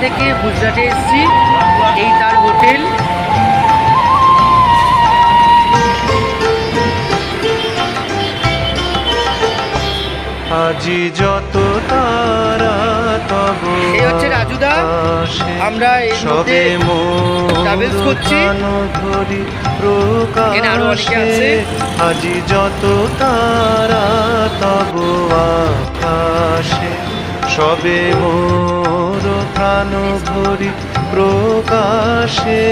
থেকে গুজরাটে এসেছি, এই তার হোটেল। আজি যত তারা তব এই হচ্ছে রাজুদা, আমরা এই মধ্যে ট্রাভেলস করছি, এখানে আরো অনেকে আছে। আজি যত তারা তব আকাশে সবে মোর প্রাণ ভরি প্রকাশে।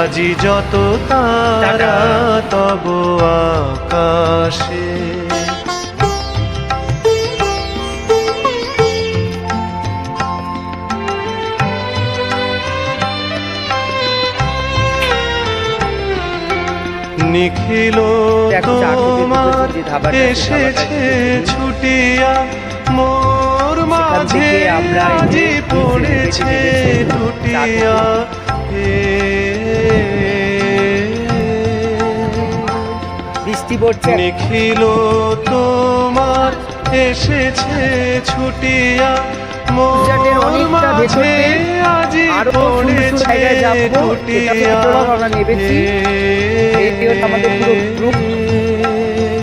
আজি যত তারা তব আকাশে। নিখিল তোমার এসেছে ছুটিয়া, মোর মাঝে আজি পড়েছে টুটিয়া। বৃষ্টি পড়ছে। নিখিল তোমার এসেছে ছুটিয়া, গুজরাটের অনেকটা ভেতরে আজি আরো পড়েছে টুটিয়া। আমরা নেমেছি, আমাদের পুরো গ্রুপ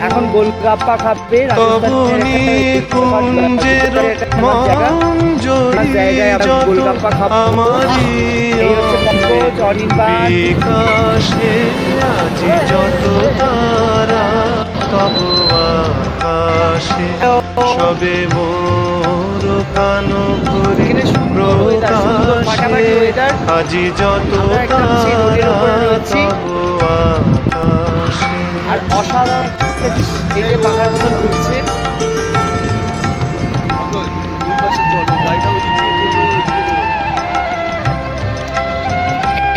এখন গোলগাপ্পা খাবে। গোলগাপ্পা খাবো। এই হচ্ছে পঙ্কজ, অরিন্দম। আজি যত তারা তব আকাশে সবে মোর প্রাণ ভরি প্রকাশে। আজি যত তারা তব আকাশে। আর অসাধারণ এই যে পাখার মতন ঘুরছে।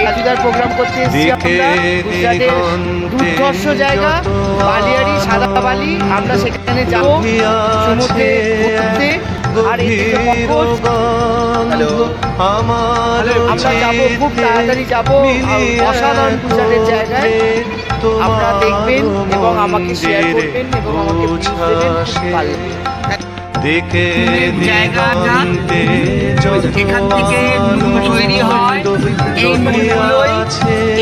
রাজুদার প্রোগ্রাম করতে এসেছি আমরা গুজরাটের দুর্ধর্ষ জায়গা বালিয়াড়ি, সাদা বালি। আমরা সেখানে যাবো সমুদ্রে ঘুরতে। আর এই যে পঙ্কজ, আমরা যাবো, খুব তাড়াতাড়ি যাবো অসাধারণ গুজরাটের জায়গায়। আপনারা দেখবেন এবং আমাকে শেয়ার করবেন এবং আমাকে ভিউজ দেবেন, খুব ভালো দেখে জায়গাটা। এখান থেকে নুন তৈরি হয়, এই নুনগুলোই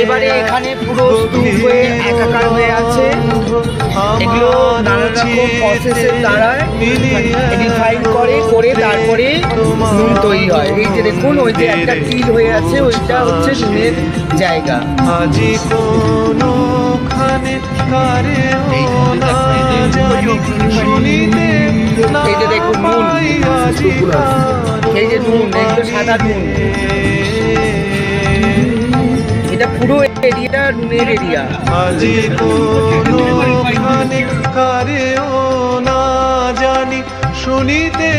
এবারে এখানে পুরো স্তূপ হয়ে একাকার হয়ে আছে। এগুলো নানা রকম প্রসেসের দ্বারা রিফাইন করে তারপরে নুন তৈরি হয়। এই যে দেখুন, ওই যে একটা টিল হয়ে আছে, ওইটা হচ্ছে নুনের জায়গা। আজি কোনখানে কারে শুনিতে এই যে দেখুন নুন, এই যে নুন, এগুলো সাদা নুন। এটা পুরো এরিয়াটা নুনের এরিয়া। আজি কোনখানে কারে না জানি শুনিতে